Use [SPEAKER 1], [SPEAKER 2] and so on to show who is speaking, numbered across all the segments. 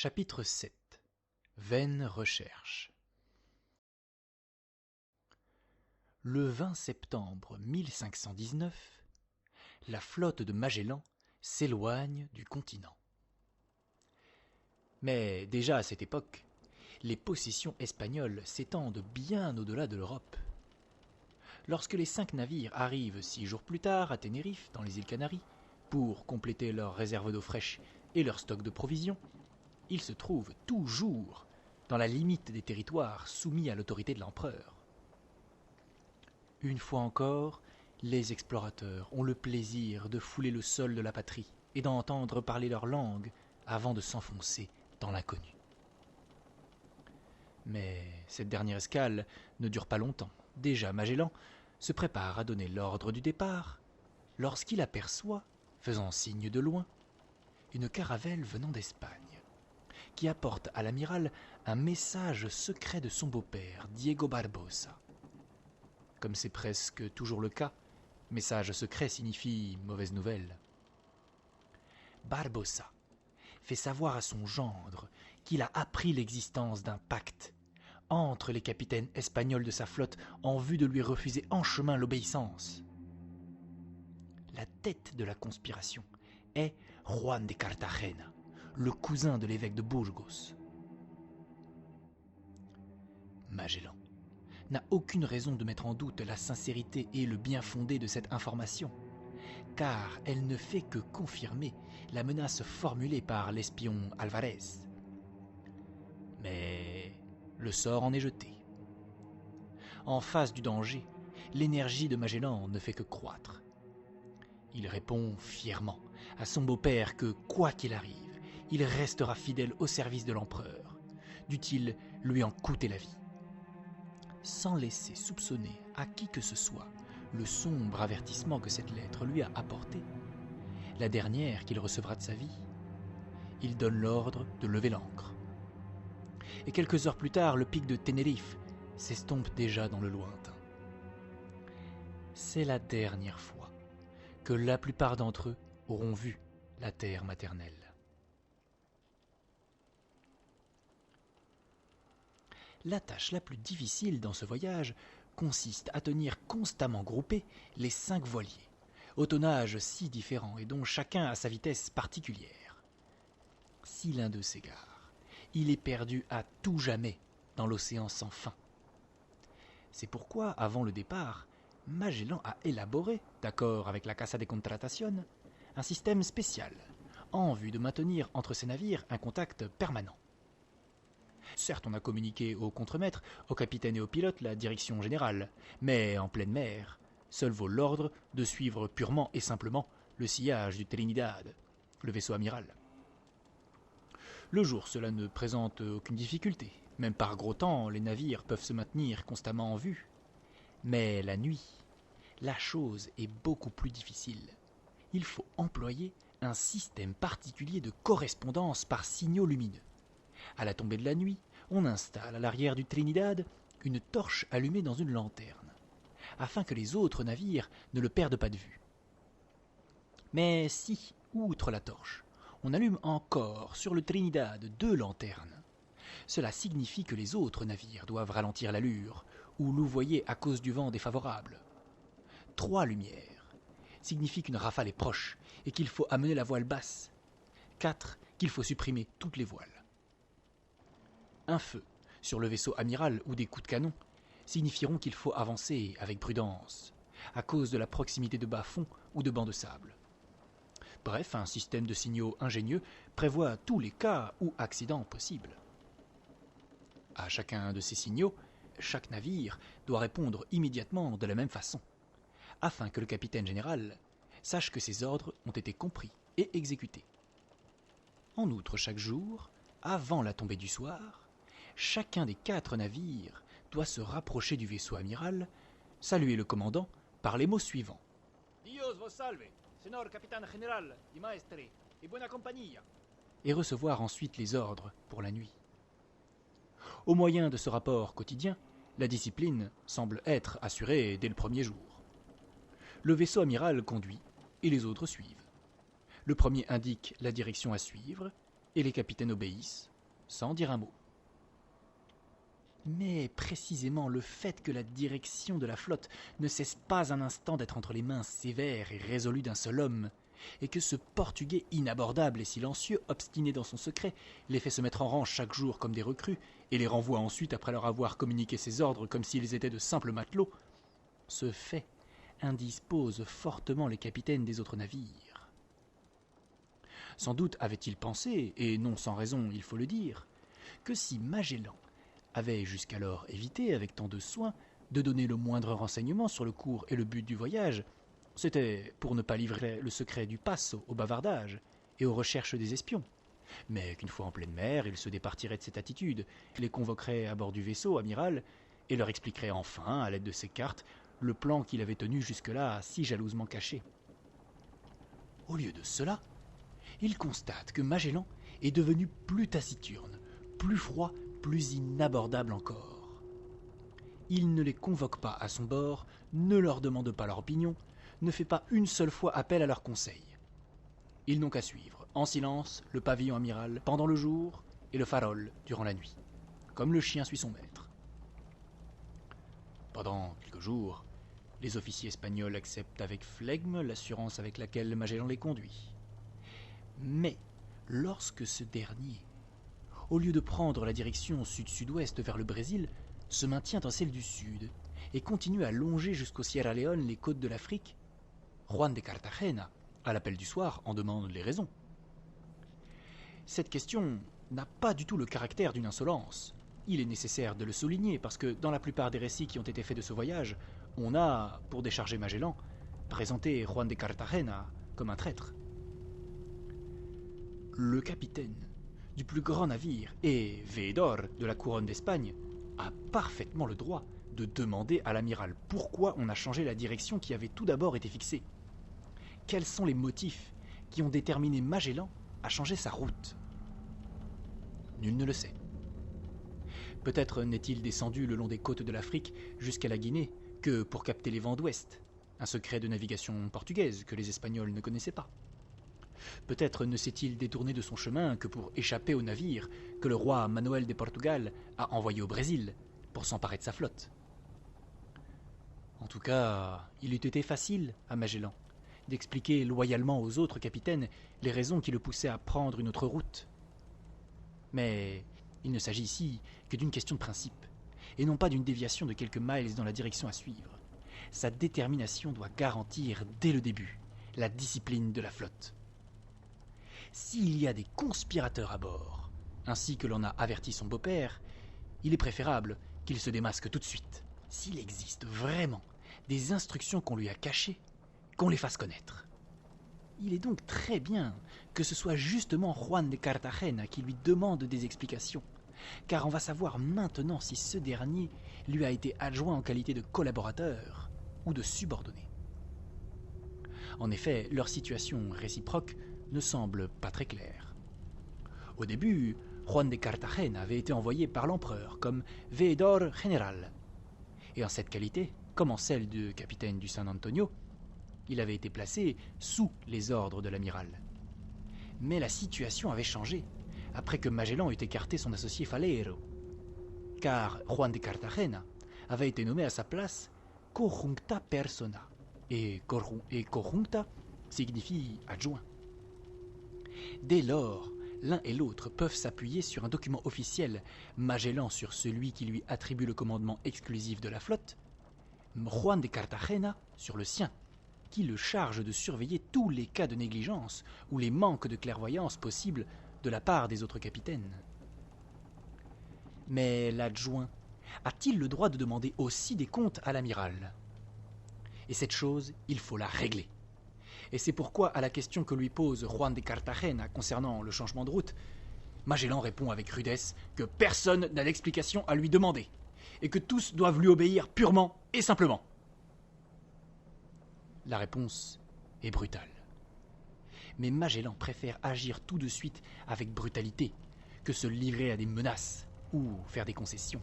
[SPEAKER 1] Chapitre 7 Vaine recherche. Le 20 septembre 1519, la flotte de Magellan s'éloigne du continent. Mais déjà à cette époque, les possessions espagnoles s'étendent bien au-delà de l'Europe. Lorsque les 5 navires arrivent 6 jours plus tard à Tenerife, dans les îles Canaries, pour compléter leurs réserves d'eau fraîche et leur stock de provisions, ils se trouvent toujours dans la limite des territoires soumis à l'autorité de l'empereur. Une fois encore, les explorateurs ont le plaisir de fouler le sol de la patrie et d'entendre parler leur langue avant de s'enfoncer dans l'inconnu. Mais cette dernière escale ne dure pas longtemps. Déjà Magellan se prépare à donner l'ordre du départ lorsqu'il aperçoit, faisant signe de loin, une caravelle venant d'Espagne, qui apporte à l'amiral un message secret de son beau-père, Diego Barbosa. Comme c'est presque toujours le cas, message secret signifie mauvaise nouvelle. Barbosa fait savoir à son gendre qu'il a appris l'existence d'un pacte entre les capitaines espagnols de sa flotte en vue de lui refuser en chemin l'obéissance. La tête de la conspiration est Juan de Cartagena, le cousin de l'évêque de Burgos. Magellan n'a aucune raison de mettre en doute la sincérité et le bien fondé de cette information, car elle ne fait que confirmer la menace formulée par l'espion Alvarez. Mais le sort en est jeté. En face du danger, l'énergie de Magellan ne fait que croître. Il répond fièrement à son beau-père que, quoi qu'il arrive, il restera fidèle au service de l'empereur, dût-il lui en coûter la vie. Sans laisser soupçonner à qui que ce soit le sombre avertissement que cette lettre lui a apporté, la dernière qu'il recevra de sa vie, il donne l'ordre de lever l'ancre. Et quelques heures plus tard, le pic de Tenerife s'estompe déjà dans le lointain. C'est la dernière fois que la plupart d'entre eux auront vu la terre maternelle. La tâche la plus difficile dans ce voyage consiste à tenir constamment groupés les 5 voiliers, au tonnage si différent et dont chacun a sa vitesse particulière. Si l'un d'eux s'égare, il est perdu à tout jamais dans l'océan sans fin. C'est pourquoi, avant le départ, Magellan a élaboré, d'accord avec la Casa de Contratación, un système spécial, en vue de maintenir entre ces navires un contact permanent. Certes, on a communiqué au contremaître, au capitaine et au pilote la direction générale, mais en pleine mer, seul vaut l'ordre de suivre purement et simplement le sillage du Trinidad, le vaisseau amiral. Le jour, cela ne présente aucune difficulté. Même par gros temps, les navires peuvent se maintenir constamment en vue. Mais la nuit, la chose est beaucoup plus difficile. Il faut employer un système particulier de correspondance par signaux lumineux. À la tombée de la nuit, on installe à l'arrière du Trinidad une torche allumée dans une lanterne, afin que les autres navires ne le perdent pas de vue. Mais si, outre la torche, on allume encore sur le Trinidad 2 lanternes, cela signifie que les autres navires doivent ralentir l'allure ou louvoyer à cause du vent défavorable. 3 lumières signifient qu'une rafale est proche et qu'il faut amener la voile basse. 4, qu'il faut supprimer toutes les voiles. Un feu sur le vaisseau amiral ou des coups de canon signifieront qu'il faut avancer avec prudence, à cause de la proximité de bas-fonds ou de bancs de sable. Bref, un système de signaux ingénieux prévoit tous les cas ou accidents possibles. À chacun de ces signaux, chaque navire doit répondre immédiatement de la même façon, afin que le capitaine général sache que ses ordres ont été compris et exécutés. En outre, chaque jour, avant la tombée du soir, chacun des 4 navires doit se rapprocher du vaisseau amiral, saluer le commandant par les mots suivants.
[SPEAKER 2] Dios vos salve, señor capitán general y maestre, y buena compañía.
[SPEAKER 1] Et recevoir ensuite les ordres pour la nuit. Au moyen de ce rapport quotidien, la discipline semble être assurée dès le premier jour. Le vaisseau amiral conduit et les autres suivent. Le premier indique la direction à suivre et les capitaines obéissent sans dire un mot. Mais précisément le fait que la direction de la flotte ne cesse pas un instant d'être entre les mains sévères et résolues d'un seul homme, et que ce Portugais inabordable et silencieux, obstiné dans son secret, les fait se mettre en rang chaque jour comme des recrues, et les renvoie ensuite après leur avoir communiqué ses ordres comme s'ils étaient de simples matelots, ce fait indispose fortement les capitaines des autres navires. Sans doute avait-il pensé, et non sans raison il faut le dire, que si Magellan avait jusqu'alors évité, avec tant de soin, de donner le moindre renseignement sur le cours et le but du voyage, c'était pour ne pas livrer le secret du Passo au bavardage et aux recherches des espions, mais qu'une fois en pleine mer, il se départirait de cette attitude, les convoquerait à bord du vaisseau amiral et leur expliquerait enfin, à l'aide de ses cartes, le plan qu'il avait tenu jusque-là si jalousement caché. Au lieu de cela, il constate que Magellan est devenu plus taciturne, plus froid, plus inabordable encore. Il ne les convoque pas à son bord, ne leur demande pas leur opinion, ne fait pas une seule fois appel à leurs conseils. Ils n'ont qu'à suivre, en silence, le pavillon amiral pendant le jour et le farol durant la nuit, comme le chien suit son maître. Pendant quelques jours, les officiers espagnols acceptent avec flegme l'assurance avec laquelle Magellan les conduit. Mais lorsque ce dernier, au lieu de prendre la direction sud-sud-ouest vers le Brésil, se maintient dans celle du sud et continue à longer jusqu'au Sierra Leone les côtes de l'Afrique, Juan de Cartagena, à l'appel du soir, en demande les raisons. Cette question n'a pas du tout le caractère d'une insolence. Il est nécessaire de le souligner parce que dans la plupart des récits qui ont été faits de ce voyage, on a, pour décharger Magellan, présenté Juan de Cartagena comme un traître. Le capitaine du plus grand navire et veedor de la couronne d'Espagne a parfaitement le droit de demander à l'amiral pourquoi on a changé la direction qui avait tout d'abord été fixée. Quels sont les motifs qui ont déterminé Magellan à changer sa route? Nul ne le sait. Peut-être n'est-il descendu le long des côtes de l'Afrique jusqu'à la Guinée que pour capter les vents d'ouest, un secret de navigation portugaise que les Espagnols ne connaissaient pas. Peut-être ne s'est-il détourné de son chemin que pour échapper au navire que le roi Manuel de Portugal a envoyé au Brésil pour s'emparer de sa flotte. En tout cas, il eût été facile à Magellan d'expliquer loyalement aux autres capitaines les raisons qui le poussaient à prendre une autre route. Mais il ne s'agit ici que d'une question de principe, et non pas d'une déviation de quelques miles dans la direction à suivre. Sa détermination doit garantir dès le début la discipline de la flotte. S'il y a des conspirateurs à bord, ainsi que l'en a averti son beau-père, il est préférable qu'il se démasque tout de suite. S'il existe vraiment des instructions qu'on lui a cachées, qu'on les fasse connaître. Il est donc très bien que ce soit justement Juan de Cartagena qui lui demande des explications, car on va savoir maintenant si ce dernier lui a été adjoint en qualité de collaborateur ou de subordonné. En effet, leur situation réciproque ne semble pas très claire. Au début, Juan de Cartagena avait été envoyé par l'empereur comme veedor général, et en cette qualité, comme en celle de capitaine du San Antonio, il avait été placé sous les ordres de l'amiral. Mais la situation avait changé après que Magellan eut écarté son associé Falero, car Juan de Cartagena avait été nommé à sa place conjuncta persona, et conjuncta signifie adjoint. Dès lors, l'un et l'autre peuvent s'appuyer sur un document officiel, Magellan sur celui qui lui attribue le commandement exclusif de la flotte, Juan de Cartagena sur le sien, qui le charge de surveiller tous les cas de négligence ou les manques de clairvoyance possibles de la part des autres capitaines. Mais l'adjoint a-t-il le droit de demander aussi des comptes à l'amiral? Et cette chose, il faut la régler. Et c'est pourquoi, à la question que lui pose Juan de Cartagena concernant le changement de route, Magellan répond avec rudesse que personne n'a d'explication à lui demander, et que tous doivent lui obéir purement et simplement. La réponse est brutale. Mais Magellan préfère agir tout de suite avec brutalité que se livrer à des menaces ou faire des concessions.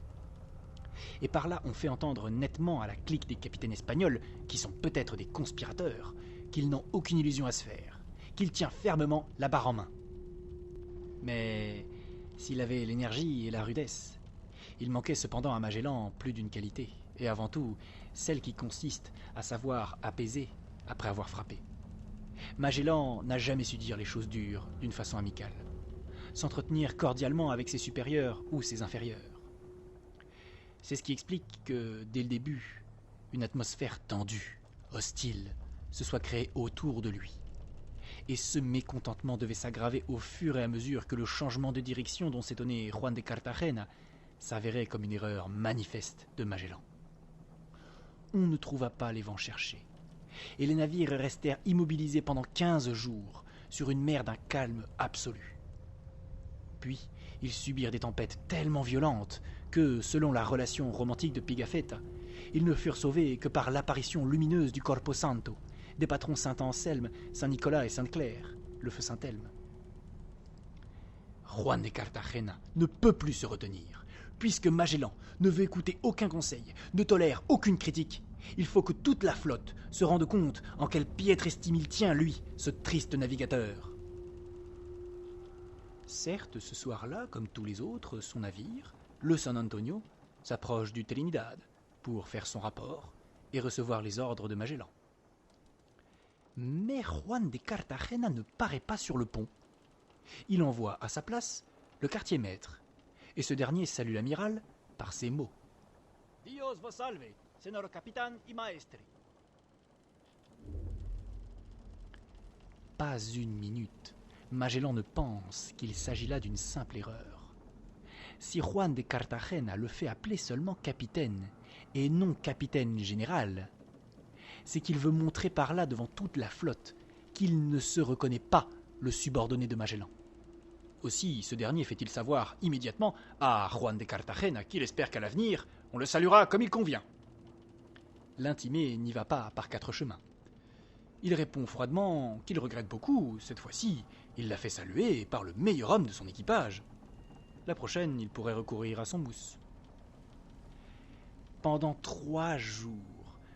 [SPEAKER 1] Et par là, on fait entendre nettement à la clique des capitaines espagnols, qui sont peut-être des conspirateurs, qu'ils n'ont aucune illusion à se faire, qu'il tient fermement la barre en main. Mais s'il avait l'énergie et la rudesse. Il manquait cependant à Magellan plus d'une qualité, et avant tout, celle qui consiste à savoir apaiser après avoir frappé. Magellan n'a jamais su dire les choses dures d'une façon amicale, s'entretenir cordialement avec ses supérieurs ou ses inférieurs. C'est ce qui explique que, dès le début, une atmosphère tendue, hostile, se soit créée autour de lui. Et ce mécontentement devait s'aggraver au fur et à mesure que le changement de direction dont s'étonnait Juan de Cartagena s'avérait comme une erreur manifeste de Magellan. On ne trouva pas les vents cherchés, et les navires restèrent immobilisés pendant 15 jours sur une mer d'un calme absolu. Puis, ils subirent des tempêtes tellement violentes que, selon la relation romantique de Pigafetta, ils ne furent sauvés que par l'apparition lumineuse du Corpo Santo, des patrons Saint-Anselme, Saint-Nicolas et Sainte-Claire, le feu Saint-Elme. Juan de Cartagena ne peut plus se retenir. Puisque Magellan ne veut écouter aucun conseil, ne tolère aucune critique, il faut que toute la flotte se rende compte en quelle piètre estime il tient, lui, ce triste navigateur. Certes, ce soir-là, comme tous les autres, son navire, le San Antonio, s'approche du Trinidad pour faire son rapport et recevoir les ordres de Magellan. Mais Juan de Cartagena ne paraît pas sur le pont. Il envoie à sa place le quartier-maître, et ce dernier salue l'amiral par ces mots.
[SPEAKER 2] « Dios vos salve, senor capitan y maestri. »
[SPEAKER 1] Pas une minute, Magellan ne pense qu'il s'agit là d'une simple erreur. Si Juan de Cartagena le fait appeler seulement capitaine, et non capitaine général, c'est qu'il veut montrer par là devant toute la flotte qu'il ne se reconnaît pas le subordonné de Magellan. Aussi, ce dernier fait-il savoir immédiatement à Juan de Cartagena qu'il espère qu'à l'avenir, on le saluera comme il convient. L'intimé n'y va pas par 4 chemins. Il répond froidement qu'il regrette beaucoup, cette fois-ci, il l'a fait saluer par le meilleur homme de son équipage. La prochaine, il pourrait recourir à son mousse. Pendant 3 jours,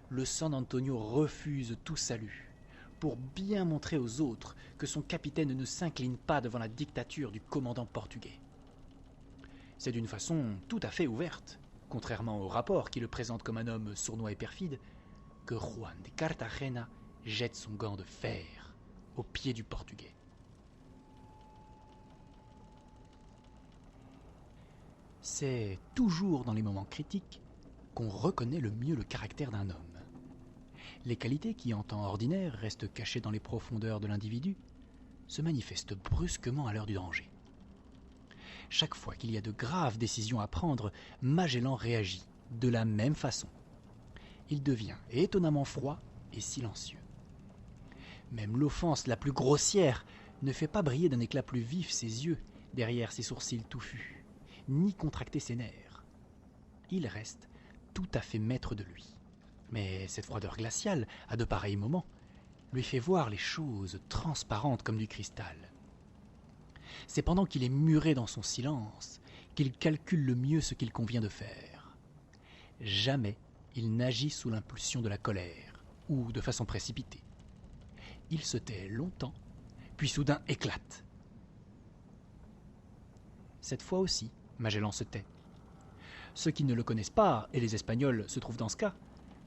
[SPEAKER 1] le San Antonio refuse tout salut, pour bien montrer aux autres que son capitaine ne s'incline pas devant la dictature du commandant portugais. C'est d'une façon tout à fait ouverte, contrairement au rapport qui le présente comme un homme sournois et perfide, que Juan de Cartagena jette son gant de fer aux pieds du portugais. C'est toujours dans les moments critiques qu'on reconnaît le mieux le caractère d'un homme. Les qualités qui, en temps ordinaire, restent cachées dans les profondeurs de l'individu, se manifestent brusquement à l'heure du danger. Chaque fois qu'il y a de graves décisions à prendre, Magellan réagit de la même façon. Il devient étonnamment froid et silencieux. Même l'offense la plus grossière ne fait pas briller d'un éclat plus vif ses yeux derrière ses sourcils touffus, ni contracter ses nerfs. Il reste tout à fait maître de lui. Mais cette froideur glaciale, à de pareils moments, lui fait voir les choses transparentes comme du cristal. C'est pendant qu'il est muré dans son silence qu'il calcule le mieux ce qu'il convient de faire. Jamais il n'agit sous l'impulsion de la colère ou de façon précipitée. Il se tait longtemps, puis soudain éclate. Cette fois aussi, Magellan se tait. Ceux qui ne le connaissent pas, et les Espagnols se trouvent dans ce cas,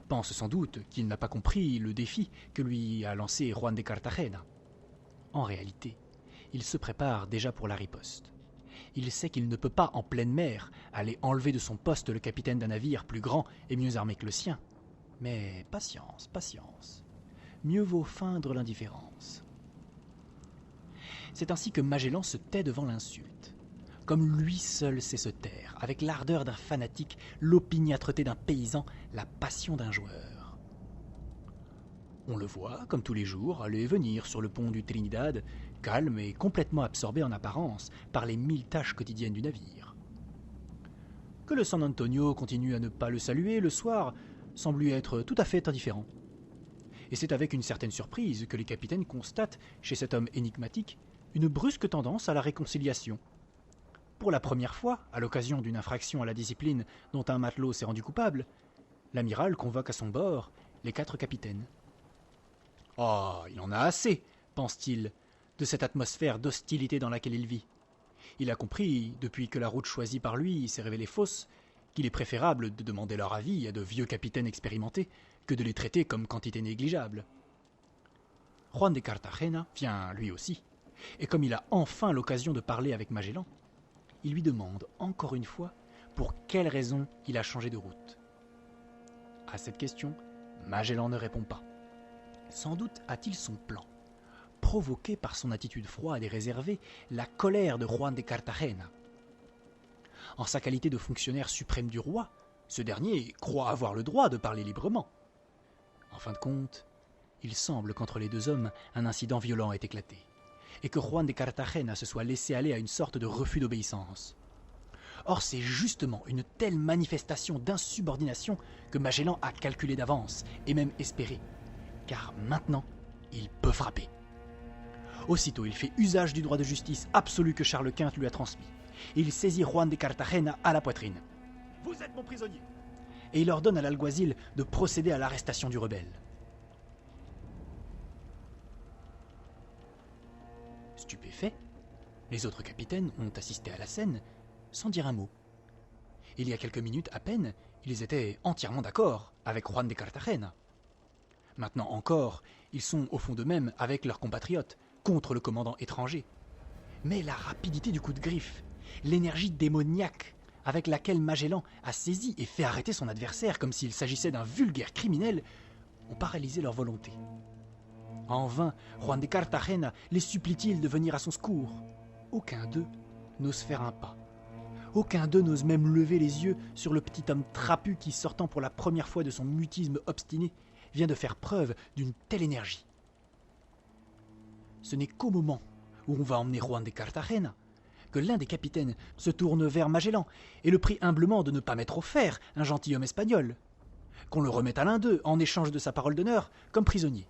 [SPEAKER 1] pensent sans doute qu'il n'a pas compris le défi que lui a lancé Juan de Cartagena. En réalité, il se prépare déjà pour la riposte. Il sait qu'il ne peut pas, en pleine mer, aller enlever de son poste le capitaine d'un navire plus grand et mieux armé que le sien. Mais patience, patience. Mieux vaut feindre l'indifférence. C'est ainsi que Magellan se tait devant l'insulte. Comme lui seul sait se taire, avec l'ardeur d'un fanatique, l'opiniâtreté d'un paysan, la passion d'un joueur. On le voit, comme tous les jours, aller et venir sur le pont du Trinidad, calme et complètement absorbé en apparence par les 1000 tâches quotidiennes du navire. Que le San Antonio continue à ne pas le saluer le soir semble lui être tout à fait indifférent. Et c'est avec une certaine surprise que les capitaines constatent, chez cet homme énigmatique, une brusque tendance à la réconciliation. Pour la première fois, à l'occasion d'une infraction à la discipline dont un matelot s'est rendu coupable, l'amiral convoque à son bord les 4 capitaines. « Oh, il en a assez, pense-t-il, de cette atmosphère d'hostilité dans laquelle il vit. Il a compris, depuis que la route choisie par lui s'est révélée fausse, qu'il est préférable de demander leur avis à de vieux capitaines expérimentés que de les traiter comme quantité négligeable. Juan de Cartagena vient lui aussi, et comme il a enfin l'occasion de parler avec Magellan, il lui demande encore une fois pour quelle raison il a changé de route. À cette question, Magellan ne répond pas. Sans doute a-t-il son plan, provoqué par son attitude froide et réservée la colère de Juan de Cartagena. En sa qualité de fonctionnaire suprême du roi, ce dernier croit avoir le droit de parler librement. En fin de compte, il semble qu'entre les deux hommes, un incident violent ait éclaté, et que Juan de Cartagena se soit laissé aller à une sorte de refus d'obéissance. Or, c'est justement une telle manifestation d'insubordination que Magellan a calculé d'avance, et même espéré, car maintenant, il peut frapper. Aussitôt, il fait usage du droit de justice absolu que Charles Quint lui a transmis. Il saisit Juan de Cartagena à la poitrine.
[SPEAKER 2] « Vous êtes mon prisonnier !»
[SPEAKER 1] Et il ordonne à l'alguazil de procéder à l'arrestation du rebelle. Stupéfaits, les autres capitaines ont assisté à la scène sans dire un mot. Il y a quelques minutes à peine, ils étaient entièrement d'accord avec Juan de Cartagena. Maintenant encore, ils sont au fond d'eux-mêmes avec leurs compatriotes, contre le commandant étranger. Mais la rapidité du coup de griffe, l'énergie démoniaque avec laquelle Magellan a saisi et fait arrêter son adversaire comme s'il s'agissait d'un vulgaire criminel, ont paralysé leur volonté. En vain, Juan de Cartagena les supplie-t-il de venir à son secours. Aucun d'eux n'ose faire un pas. Aucun d'eux n'ose même lever les yeux sur le petit homme trapu qui, sortant pour la première fois de son mutisme obstiné, vient de faire preuve d'une telle énergie. Ce n'est qu'au moment où on va emmener Juan de Cartagena que l'un des capitaines se tourne vers Magellan et le prie humblement de ne pas mettre au fer un gentilhomme espagnol, qu'on le remette à l'un d'eux en échange de sa parole d'honneur comme prisonnier.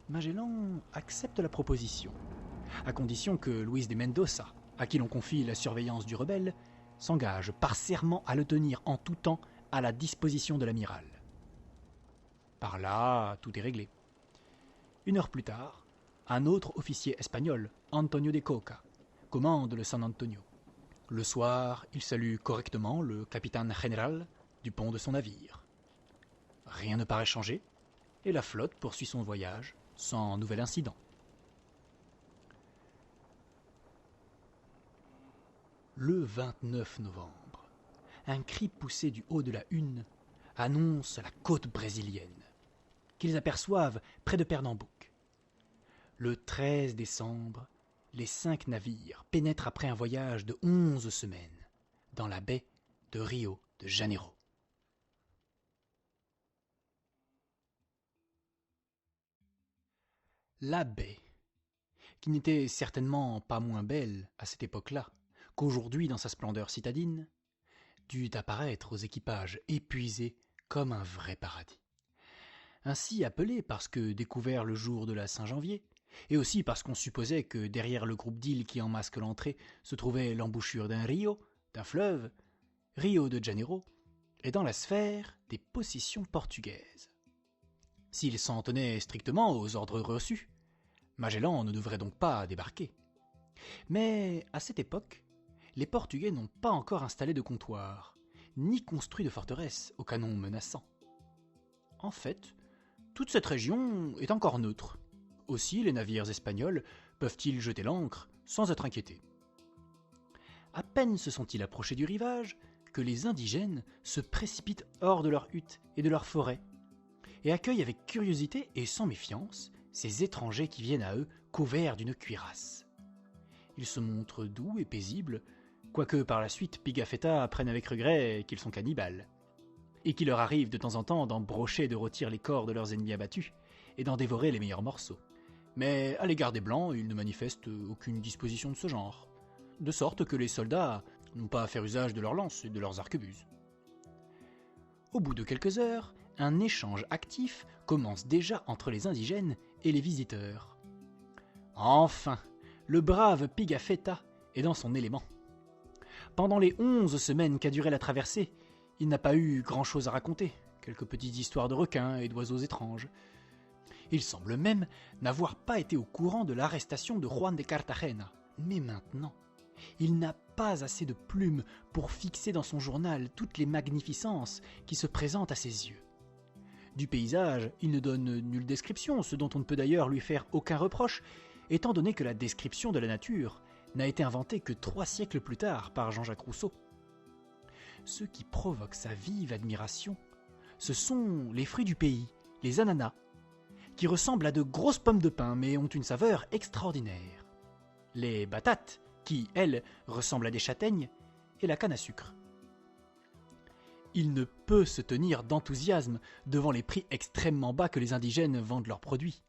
[SPEAKER 1] Magellan accepte la proposition, à condition que Luis de Mendoza, à qui l'on confie la surveillance du rebelle, s'engage par serment à le tenir en tout temps à la disposition de l'amiral. Par là, tout est réglé. 1 heure plus tard, un autre officier espagnol, Antonio de Coca, commande le San Antonio. Le soir, il salue correctement le capitaine général du pont de son navire. Rien ne paraît changer, et la flotte poursuit son voyage sans nouvel incident. Le 29 novembre, un cri poussé du haut de la hune annonce la côte brésilienne, qu'ils aperçoivent près de Pernambouc. Le 13 décembre, les 5 navires pénètrent après un voyage de 11 semaines dans la baie de Rio de Janeiro. La baie, qui n'était certainement pas moins belle à cette époque-là qu'aujourd'hui dans sa splendeur citadine, dut apparaître aux équipages épuisés comme un vrai paradis. Ainsi appelé parce que découvert le jour de la Saint-Janvier, et aussi parce qu'on supposait que derrière le groupe d'îles qui enmasque l'entrée se trouvait l'embouchure d'un rio, d'un fleuve, Rio de Janeiro est dans la sphère des possessions portugaises. S'il s'en tenait strictement aux ordres reçus, Magellan ne devrait donc pas débarquer. Mais à cette époque, les Portugais n'ont pas encore installé de comptoir, ni construit de forteresse aux canons menaçants. En fait, toute cette région est encore neutre. Aussi, les navires espagnols peuvent-ils jeter l'ancre sans être inquiétés. À peine se sont-ils approchés du rivage que les indigènes se précipitent hors de leurs huttes et de leurs forêts et accueillent avec curiosité et sans méfiance ces étrangers qui viennent à eux couverts d'une cuirasse. Ils se montrent doux et paisibles, quoique par la suite Pigafetta apprenne avec regret qu'ils sont cannibales, et qu'il leur arrive de temps en temps d'en brocher et de rôtir les corps de leurs ennemis abattus, et d'en dévorer les meilleurs morceaux. Mais à l'égard des Blancs, ils ne manifestent aucune disposition de ce genre, de sorte que les soldats n'ont pas à faire usage de leurs lances et de leurs arquebuses. Au bout de quelques heures, un échange actif commence déjà entre les indigènes et les visiteurs. Enfin, le brave Pigafetta est dans son élément. Pendant les 11 semaines qu'a duré la traversée, il n'a pas eu grand-chose à raconter, quelques petites histoires de requins et d'oiseaux étranges. Il semble même n'avoir pas été au courant de l'arrestation de Juan de Cartagena. Mais maintenant, Il n'a pas assez de plumes pour fixer dans son journal toutes les magnificences qui se présentent à ses yeux. Du paysage, il ne donne nulle description, ce dont on ne peut d'ailleurs lui faire aucun reproche, étant donné que la description de la nature n'a été inventée que 3 siècles plus tard par Jean-Jacques Rousseau. Ce qui provoque sa vive admiration, ce sont les fruits du pays, les ananas, qui ressemblent à de grosses pommes de pin mais ont une saveur extraordinaire. Les batates, qui, elles, ressemblent à des châtaignes, et la canne à sucre. Il ne peut se tenir d'enthousiasme devant les prix extrêmement bas que les indigènes vendent leurs produits.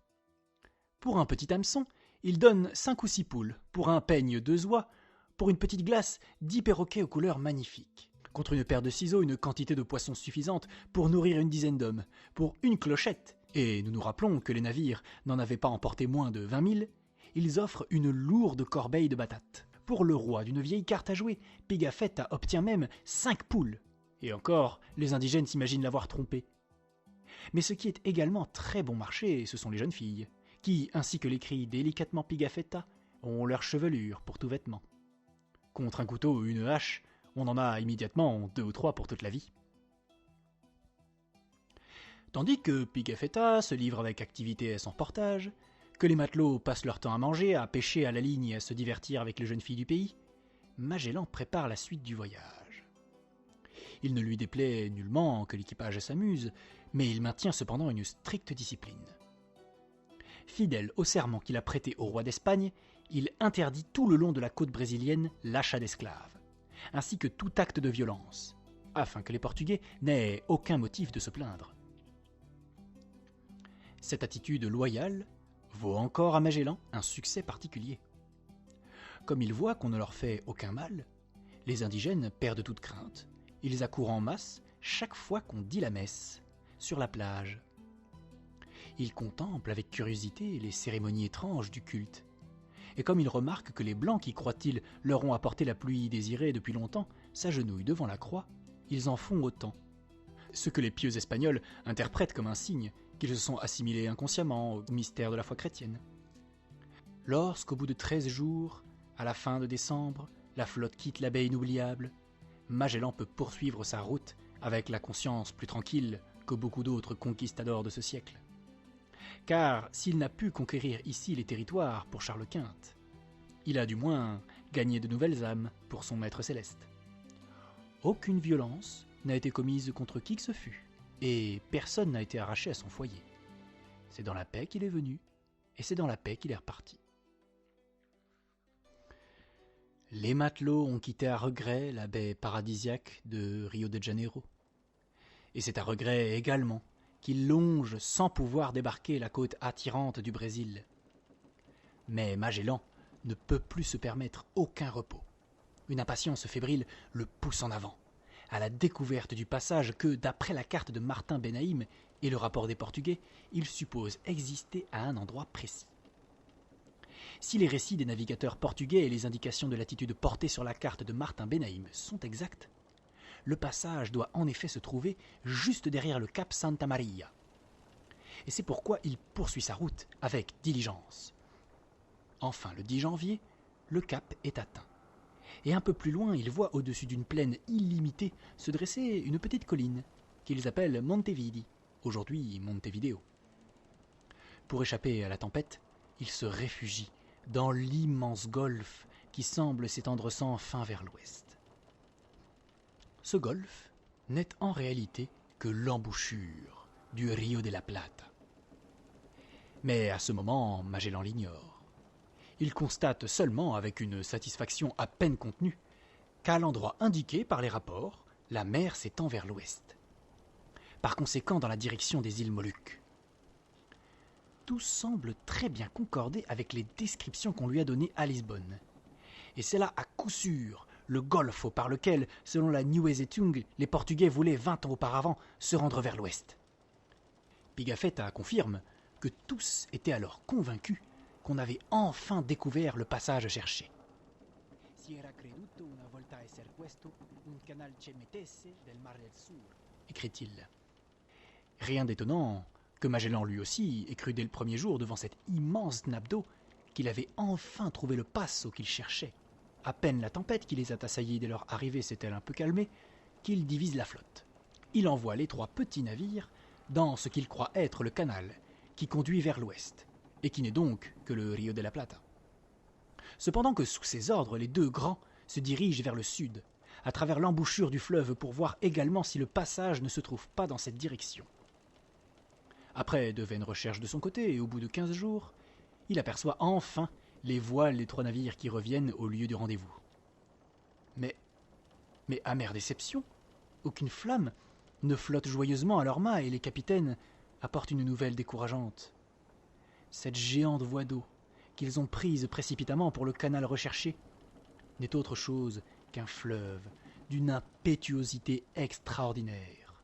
[SPEAKER 1] Pour un petit hameçon, il donne 5 ou 6 poules, pour un peigne 2 oies, pour une petite glace 10 perroquets aux couleurs magnifiques. Contre une paire de ciseaux, une quantité de poissons suffisante pour nourrir une dizaine d'hommes, pour une clochette, et nous nous rappelons que les navires n'en avaient pas emporté moins de 20 000, ils offrent une lourde corbeille de batates. Pour le roi d'une vieille carte à jouer, Pigafetta obtient même 5 poules. Et encore, les indigènes s'imaginent l'avoir trompé. Mais ce qui est également très bon marché, ce sont les jeunes filles, qui, ainsi que l'écrit délicatement Pigafetta, ont leur chevelure pour tout vêtement. Contre un couteau ou une hache, on en a immédiatement 2 ou 3 pour toute la vie. Tandis que Pigafetta se livre avec activité à son portage, que les matelots passent leur temps à manger, à pêcher à la ligne et à se divertir avec les jeunes filles du pays, Magellan prépare la suite du voyage. Il ne lui déplaît nullement que l'équipage s'amuse, mais il maintient cependant une stricte discipline. Fidèle au serment qu'il a prêté au roi d'Espagne, il interdit tout le long de la côte brésilienne l'achat d'esclaves, ainsi que tout acte de violence, afin que les Portugais n'aient aucun motif de se plaindre. Cette attitude loyale vaut encore à Magellan un succès particulier. Comme ils voient qu'on ne leur fait aucun mal, les indigènes perdent toute crainte. Ils accourent en masse chaque fois qu'on dit la messe, sur la plage. Ils contemplent avec curiosité les cérémonies étranges du culte. Et comme ils remarquent que les Blancs qui, croient-ils, leur ont apporté la pluie désirée depuis longtemps, s'agenouillent devant la croix, ils en font autant. Ce que les pieux Espagnols interprètent comme un signe qu'ils se sont assimilés inconsciemment au mystère de la foi chrétienne. Lorsqu'au bout de 13 jours, à la fin de décembre, la flotte quitte la baie inoubliable, Magellan peut poursuivre sa route avec la conscience plus tranquille que beaucoup d'autres conquistadors de ce siècle. Car s'il n'a pu conquérir ici les territoires pour Charles Quint, il a du moins gagné de nouvelles âmes pour son maître céleste. Aucune violence n'a été commise contre qui que ce fût, et personne n'a été arraché à son foyer. C'est dans la paix qu'il est venu, et c'est dans la paix qu'il est reparti. Les matelots ont quitté à regret la baie paradisiaque de Rio de Janeiro. Et c'est à regret également qu'ils longent sans pouvoir débarquer la côte attirante du Brésil. Mais Magellan ne peut plus se permettre aucun repos. Une impatience fébrile le pousse en avant, à la découverte du passage que, d'après la carte de Martin Benaim et le rapport des Portugais, il suppose exister à un endroit précis. Si les récits des navigateurs portugais et les indications de latitude portées sur la carte de Martin Benaim sont exacts, le passage doit en effet se trouver juste derrière le cap Santa Maria. Et c'est pourquoi il poursuit sa route avec diligence. Enfin, le 10 janvier, le cap est atteint. Et un peu plus loin, il voit au-dessus d'une plaine illimitée se dresser une petite colline qu'ils appellent Montevidi, aujourd'hui Montevideo. Pour échapper à la tempête, il se réfugie dans l'immense golfe qui semble s'étendre sans fin vers l'ouest. Ce golfe n'est en réalité que l'embouchure du Rio de la Plata. Mais à ce moment, Magellan l'ignore. Il constate seulement, avec une satisfaction à peine contenue, qu'à l'endroit indiqué par les rapports, la mer s'étend vers l'ouest. Par conséquent, dans la direction des îles Moluques. Tout semble très bien concorder avec les descriptions qu'on lui a données à Lisbonne. Et c'est là, à coup sûr, le golfe par lequel, selon la Nieuwe Zétung, les Portugais voulaient 20 ans auparavant se rendre vers l'ouest. Pigafetta confirme que tous étaient alors convaincus qu'on avait enfin découvert le passage cherché. Écrit-il. Rien d'étonnant que Magellan lui aussi ait cru dès le premier jour devant cette immense nappe d'eau qu'il avait enfin trouvé le passo qu'il cherchait, à peine la tempête qui les a assaillis dès leur arrivée s'est-elle un peu calmée, qu'il divise la flotte. Il envoie les 3 petits navires dans ce qu'il croit être le canal qui conduit vers l'ouest, et qui n'est donc que le Rio de la Plata. Cependant que sous ses ordres, les 2 grands se dirigent vers le sud, à travers l'embouchure du fleuve pour voir également si le passage ne se trouve pas dans cette direction. Après de vaines recherches de son côté, et au bout de 15 jours, il aperçoit enfin les voiles des 3 navires qui reviennent au lieu du rendez-vous. Mais amère déception, aucune flamme ne flotte joyeusement à leurs mâts et les capitaines apportent une nouvelle décourageante. Cette géante voie d'eau qu'ils ont prise précipitamment pour le canal recherché n'est autre chose qu'un fleuve d'une impétuosité extraordinaire.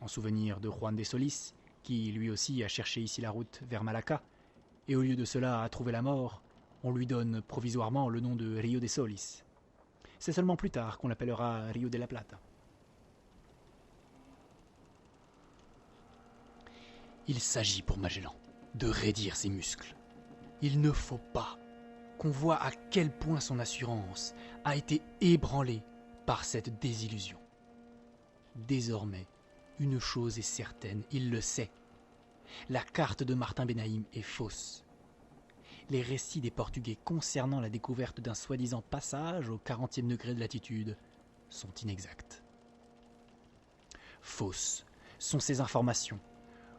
[SPEAKER 1] En souvenir de Juan de Solis, qui lui aussi a cherché ici la route vers Malacca, et au lieu de cela a trouvé la mort, on lui donne provisoirement le nom de Rio de Solis. C'est seulement plus tard qu'on l'appellera Rio de la Plata. Il s'agit pour Magellan de raidir ses muscles. Il ne faut pas qu'on voie à quel point son assurance a été ébranlée par cette désillusion. Désormais, une chose est certaine, il le sait. La carte de Martin Benaïm est fausse. Les récits des Portugais concernant la découverte d'un soi-disant passage au 40e degré de latitude sont inexacts. Fausses sont ces informations.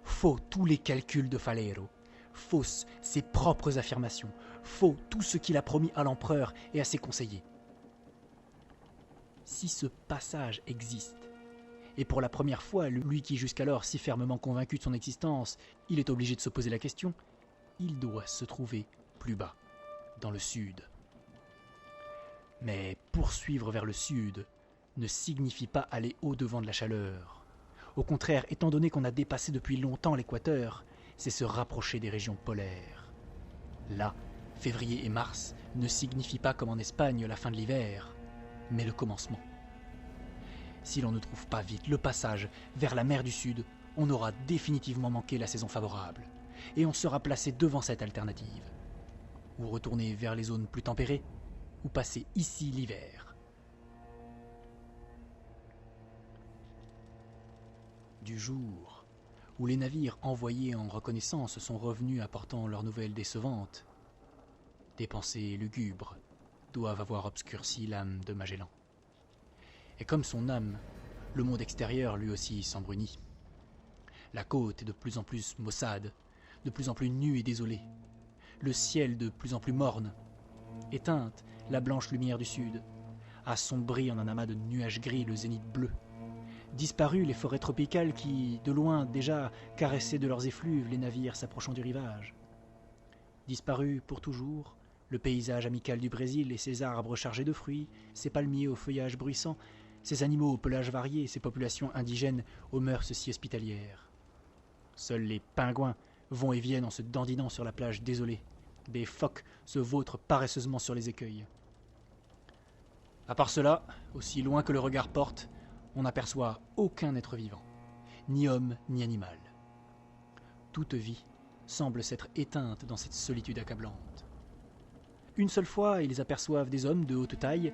[SPEAKER 1] Faux tous les calculs de Faleiro. Fausses ses propres affirmations. Faux tout ce qu'il a promis à l'empereur et à ses conseillers. Si ce passage existe, et pour la première fois, lui qui jusqu'alors si fermement convaincu de son existence, il est obligé de se poser la question, il doit se trouver plus bas, dans le sud. Mais poursuivre vers le sud ne signifie pas aller au-devant de la chaleur. Au contraire, étant donné qu'on a dépassé depuis longtemps l'équateur, c'est se rapprocher des régions polaires. Là, février et mars ne signifient pas comme en Espagne la fin de l'hiver, mais le commencement. Si l'on ne trouve pas vite le passage vers la mer du Sud, on aura définitivement manqué la saison favorable, et on sera placé devant cette alternative. Ou retourner vers les zones plus tempérées, ou passer ici l'hiver. Du jour où les navires envoyés en reconnaissance sont revenus apportant leurs nouvelles décevantes, des pensées lugubres doivent avoir obscurci l'âme de Magellan. Et comme son âme, le monde extérieur lui aussi s'embrunit. La côte est de plus en plus maussade, de plus en plus nue et désolée. Le ciel de plus en plus morne. Éteinte, la blanche lumière du sud. Assombrie en un amas de nuages gris le zénith bleu. Disparues les forêts tropicales qui, de loin déjà, caressaient de leurs effluves les navires s'approchant du rivage. Disparu pour toujours, le paysage amical du Brésil et ses arbres chargés de fruits, ses palmiers au feuillage bruissant, ses animaux au pelage varié, ses populations indigènes aux mœurs si hospitalières. Seuls les pingouins vont et viennent en se dandinant sur la plage désolée. Des phoques se vautrent paresseusement sur les écueils. À part cela, aussi loin que le regard porte, on n'aperçoit aucun être vivant, ni homme ni animal. Toute vie semble s'être éteinte dans cette solitude accablante. Une seule fois, ils aperçoivent des hommes de haute taille,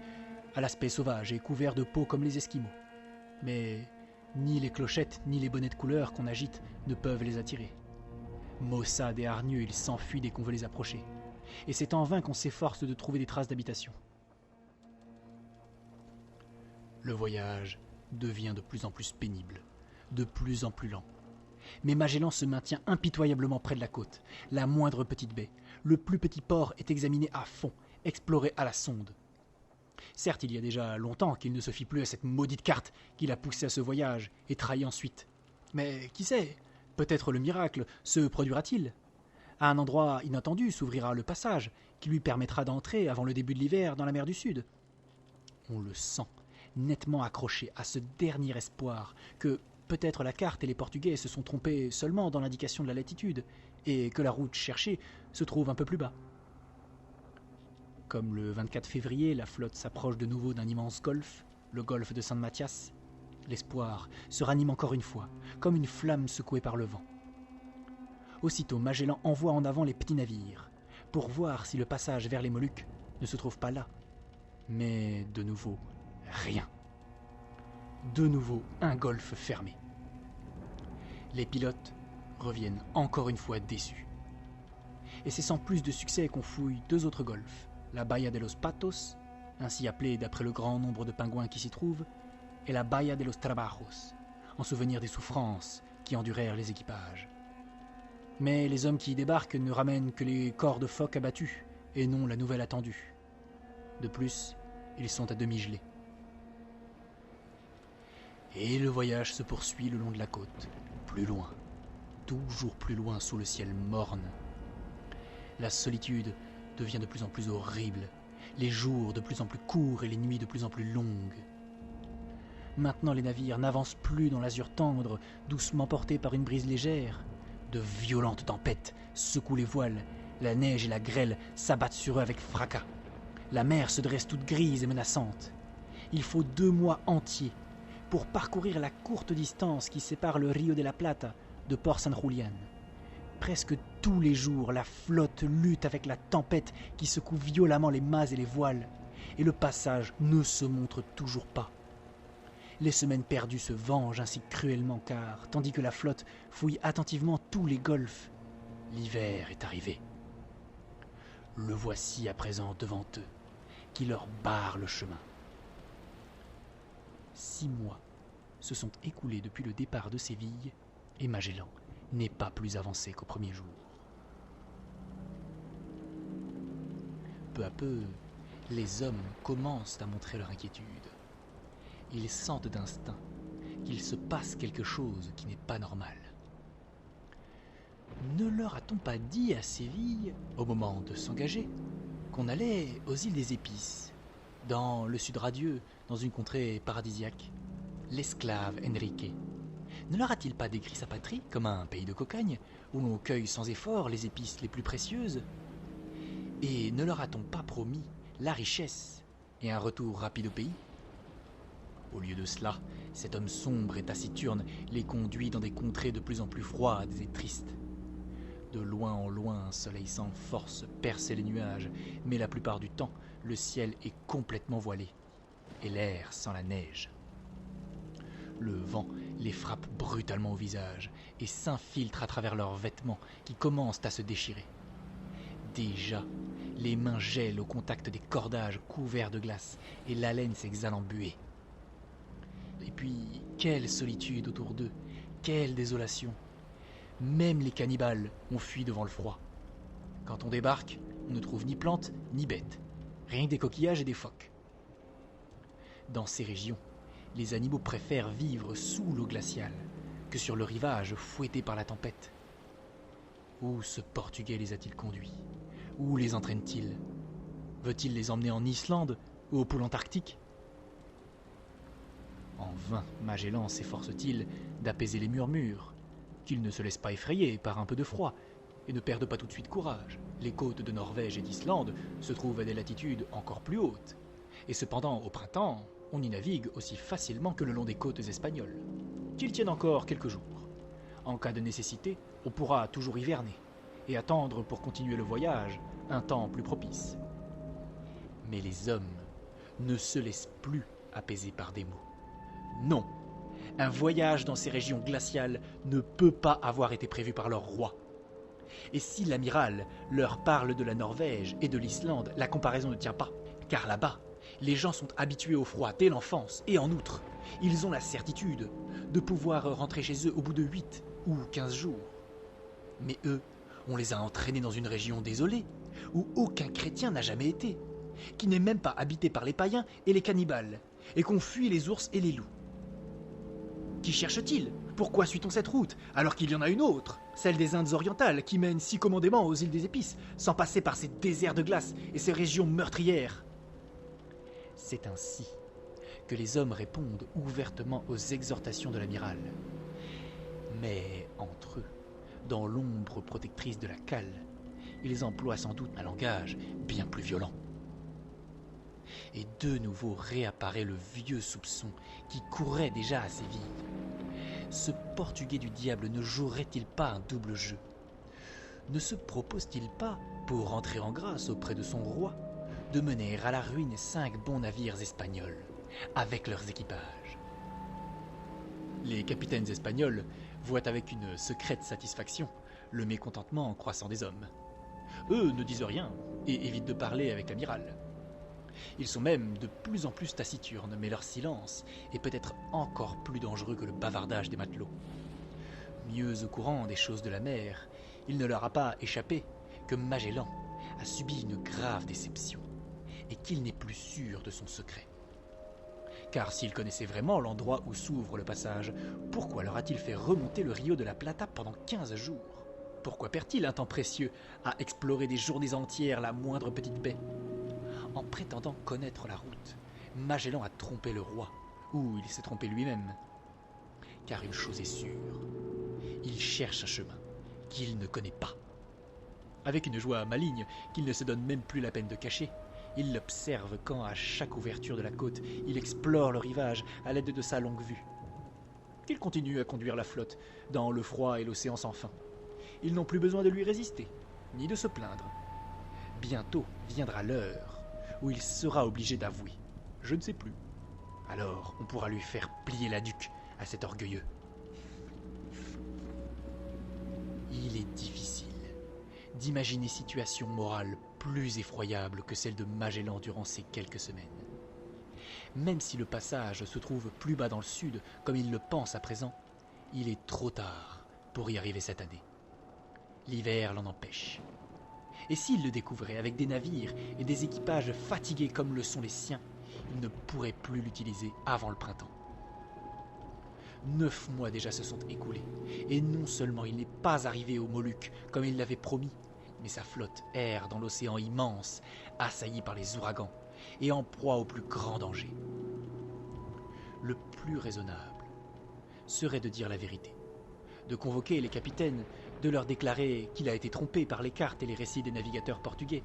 [SPEAKER 1] à l'aspect sauvage et couverts de peau comme les Esquimaux. Mais ni les clochettes ni les bonnets de couleur qu'on agite ne peuvent les attirer. Maussades et hargneux, ils s'enfuient dès qu'on veut les approcher. Et c'est en vain qu'on s'efforce de trouver des traces d'habitation. Le voyage devient de plus en plus pénible, de plus en plus lent. Mais Magellan se maintient impitoyablement près de la côte, la moindre petite baie. Le plus petit port est examiné à fond, exploré à la sonde. Certes, il y a déjà longtemps qu'il ne se fie plus à cette maudite carte qui l'a poussé à ce voyage et trahi ensuite. Mais qui sait, peut-être le miracle se produira-t-il. À un endroit inattendu s'ouvrira le passage qui lui permettra d'entrer avant le début de l'hiver dans la mer du Sud. On le sent, nettement accroché à ce dernier espoir que peut-être la carte et les Portugais se sont trompés seulement dans l'indication de la latitude et que la route cherchée se trouve un peu plus bas. Comme le 24 février, la flotte s'approche de nouveau d'un immense golfe, le golfe de San Mathias, l'espoir se ranime encore une fois, comme une flamme secouée par le vent. Aussitôt, Magellan envoie en avant les petits navires, pour voir si le passage vers les Moluques ne se trouve pas là. Mais de nouveau, rien. De nouveau, un golfe fermé. Les pilotes reviennent encore une fois déçus. Et c'est sans plus de succès qu'on fouille 2 autres golfes, la Bahia de los Patos, ainsi appelée d'après le grand nombre de pingouins qui s'y trouvent, et la Bahia de los Trabajos, en souvenir des souffrances qui endurèrent les équipages. Mais les hommes qui y débarquent ne ramènent que les corps de phoques abattus, et non la nouvelle attendue. De plus, ils sont à demi gelés. Et le voyage se poursuit le long de la côte, plus loin, toujours plus loin sous le ciel morne. La solitude devient de plus en plus horrible, les jours de plus en plus courts et les nuits de plus en plus longues. Maintenant les navires n'avancent plus dans l'azur tendre, doucement portés par une brise légère. De violentes tempêtes secouent les voiles, la neige et la grêle s'abattent sur eux avec fracas. La mer se dresse toute grise et menaçante. Il faut 2 mois entiers pour parcourir la courte distance qui sépare le Rio de la Plata de Port San Julián. Presque tous les jours, la flotte lutte avec la tempête qui secoue violemment les mâts et les voiles, et le passage ne se montre toujours pas. Les semaines perdues se vengent ainsi cruellement car, tandis que la flotte fouille attentivement tous les golfes, l'hiver est arrivé. Le voici à présent devant eux, qui leur barre le chemin. 6 mois se sont écoulés depuis le départ de Séville, et Magellan n'est pas plus avancé qu'au premier jour. Peu à peu, les hommes commencent à montrer leur inquiétude. Ils sentent d'instinct qu'il se passe quelque chose qui n'est pas normal. Ne leur a-t-on pas dit à Séville, au moment de s'engager, qu'on allait aux îles des Épices, dans le sud radieux, dans une contrée paradisiaque? L'esclave Enrique ne leur a-t-il pas décrit sa patrie comme un pays de cocagne, où l'on cueille sans effort les épices les plus précieuses? Et ne leur a-t-on pas promis la richesse et un retour rapide au pays? Au lieu de cela, cet homme sombre et taciturne les conduit dans des contrées de plus en plus froides et tristes. De loin en loin, un soleil sans force perce les nuages, mais la plupart du temps, le ciel est complètement voilé, et l'air sent la neige. Le vent les frappe brutalement au visage et s'infiltre à travers leurs vêtements qui commencent à se déchirer. Déjà, les mains gèlent au contact des cordages couverts de glace et l'haleine s'exhale en buée. Et puis, quelle solitude autour d'eux, quelle désolation. Même les cannibales ont fui devant le froid. Quand on débarque, on ne trouve ni plantes ni bêtes, rien que des coquillages et des phoques. Dans ces régions, les animaux préfèrent vivre sous l'eau glaciale que sur le rivage fouetté par la tempête. Où ce Portugais les a-t-il conduits? Où les entraîne-t-il? Veut-il les emmener en Islande ou au pôle Antarctique? En vain Magellan s'efforce-t-il d'apaiser les murmures, qu'ils ne se laissent pas effrayer par un peu de froid et ne perdent pas tout de suite courage. Les côtes de Norvège et d'Islande se trouvent à des latitudes encore plus hautes, et cependant au printemps, on y navigue aussi facilement que le long des côtes espagnoles. Qu'ils tiennent encore quelques jours. En cas de nécessité, on pourra toujours hiverner et attendre pour continuer le voyage un temps plus propice. Mais les hommes ne se laissent plus apaiser par des mots. Non, un voyage dans ces régions glaciales ne peut pas avoir été prévu par leur roi. Et si l'amiral leur parle de la Norvège et de l'Islande, la comparaison ne tient pas, car là-bas, les gens sont habitués au froid dès l'enfance, et en outre, ils ont la certitude de pouvoir rentrer chez eux au bout de 8 ou 15 jours. Mais eux, on les a entraînés dans une région désolée, où aucun chrétien n'a jamais été, qui n'est même pas habitée par les païens et les cannibales, et qu'on fuit les ours et les loups. Qui cherche-t-il? Pourquoi suit-on cette route, alors qu'il y en a une autre, celle des Indes orientales, qui mène si commodément aux îles des Épices, sans passer par ces déserts de glace et ces régions meurtrières? C'est ainsi que les hommes répondent ouvertement aux exhortations de l'amiral. Mais entre eux, dans l'ombre protectrice de la cale, ils emploient sans doute un langage bien plus violent. Et de nouveau réapparaît le vieux soupçon qui courait déjà à Séville. Ce Portugais du diable ne jouerait-il pas un double jeu? Ne se propose-t-il pas, pour entrer en grâce auprès de son roi, de mener à la ruine 5 bons navires espagnols, avec leurs équipages. Les capitaines espagnols voient avec une secrète satisfaction le mécontentement croissant des hommes. Eux ne disent rien et évitent de parler avec l'amiral. Ils sont même de plus en plus taciturnes, mais leur silence est peut-être encore plus dangereux que le bavardage des matelots. Mieux au courant des choses de la mer, il ne leur a pas échappé que Magellan a subi une grave déception et qu'il n'est plus sûr de son secret. Car s'il connaissait vraiment l'endroit où s'ouvre le passage, pourquoi leur a-t-il fait remonter le Rio de la Plata pendant 15 jours ? Pourquoi perd-il un temps précieux à explorer des journées entières la moindre petite baie ? En prétendant connaître la route, Magellan a trompé le roi, ou il s'est trompé lui-même. Car une chose est sûre, il cherche un chemin qu'il ne connaît pas. Avec une joie maligne qu'il ne se donne même plus la peine de cacher, il l'observe quand, à chaque ouverture de la côte, il explore le rivage à l'aide de sa longue vue. Il continue à conduire la flotte dans le froid et l'océan sans fin. Ils n'ont plus besoin de lui résister, ni de se plaindre. Bientôt viendra l'heure où il sera obligé d'avouer « Je ne sais plus ». Alors on pourra lui faire plier la nuque à cet orgueilleux. Il est difficile d'imaginer situation morale plus effroyable que celle de Magellan durant ces quelques semaines. Même si le passage se trouve plus bas dans le sud, comme il le pense à présent, il est trop tard pour y arriver cette année. L'hiver l'en empêche. Et s'il le découvrait avec des navires et des équipages fatigués comme le sont les siens, il ne pourrait plus l'utiliser avant le printemps. 9 mois déjà se sont écoulés, et non seulement il n'est pas arrivé aux Moluques comme il l'avait promis, mais sa flotte erre dans l'océan immense, assaillie par les ouragans, et en proie au plus grand danger. Le plus raisonnable serait de dire la vérité, de convoquer les capitaines, de leur déclarer qu'il a été trompé par les cartes et les récits des navigateurs portugais,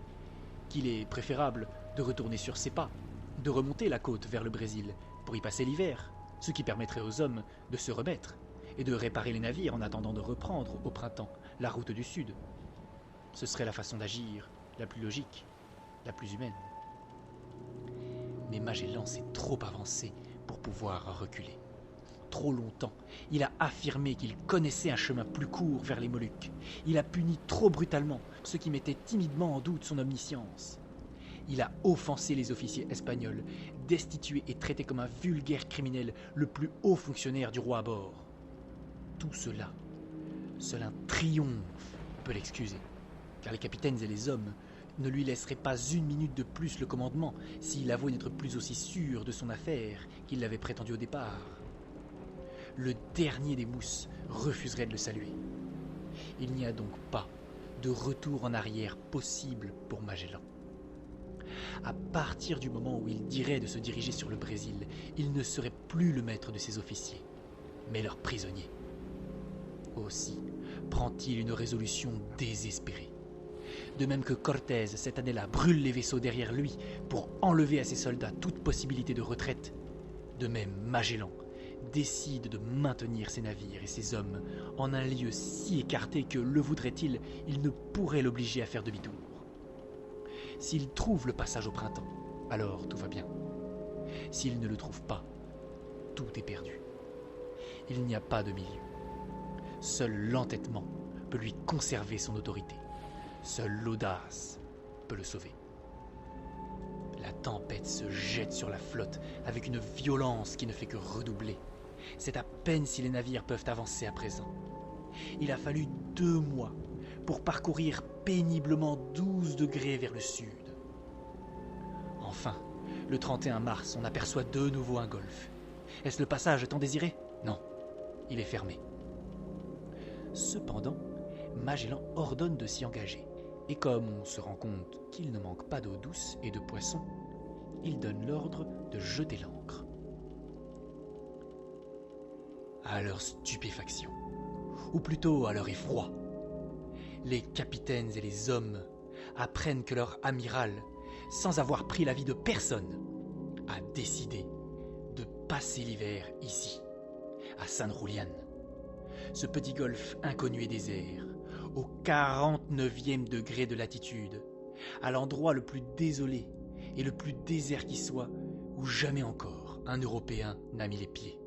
[SPEAKER 1] qu'il est préférable de retourner sur ses pas, de remonter la côte vers le Brésil pour y passer l'hiver, ce qui permettrait aux hommes de se remettre et de réparer les navires en attendant de reprendre au printemps la route du sud. Ce serait la façon d'agir la plus logique, la plus humaine. Mais Magellan s'est trop avancé pour pouvoir reculer. Trop longtemps, il a affirmé qu'il connaissait un chemin plus court vers les Moluques. Il a puni trop brutalement ceux qui mettaient timidement en doute son omniscience. Il a offensé les officiers espagnols, destitué et traité comme un vulgaire criminel le plus haut fonctionnaire du roi à bord. Tout cela, seul un triomphe peut l'excuser, car les capitaines et les hommes ne lui laisseraient pas une minute de plus le commandement s'il avouait n'être plus aussi sûr de son affaire qu'il l'avait prétendu au départ. Le dernier des mousses refuserait de le saluer. Il n'y a donc pas de retour en arrière possible pour Magellan. À partir du moment où il dirait de se diriger sur le Brésil, il ne serait plus le maître de ses officiers, mais leur prisonnier. Aussi prend-il une résolution désespérée. De même que Cortés, cette année-là, brûle les vaisseaux derrière lui pour enlever à ses soldats toute possibilité de retraite, de même Magellan décide de maintenir ses navires et ses hommes en un lieu si écarté que, le voudrait-il, il ne pourrait l'obliger à faire demi-tour. S'il trouve le passage au printemps, alors tout va bien. S'il ne le trouve pas, tout est perdu. Il n'y a pas de milieu. Seul l'entêtement peut lui conserver son autorité. Seule l'audace peut le sauver. La tempête se jette sur la flotte avec une violence qui ne fait que redoubler. C'est à peine si les navires peuvent avancer à présent. Il a fallu 2 mois pour parcourir péniblement 12 degrés vers le sud. Enfin, le 31 mars, on aperçoit de nouveau un golfe. Est-ce le passage tant désiré ? Non, il est fermé. Cependant, Magellan ordonne de s'y engager. Et comme on se rend compte qu'il ne manque pas d'eau douce et de poissons, il donne l'ordre de jeter l'ancre. À leur stupéfaction, ou plutôt à leur effroi, les capitaines et les hommes apprennent que leur amiral, sans avoir pris l'avis de personne, a décidé de passer l'hiver ici, à San Julián, ce petit golfe inconnu et désert, au 49e degré de latitude, à l'endroit le plus désolé et le plus désert qui soit, où jamais encore un Européen n'a mis les pieds.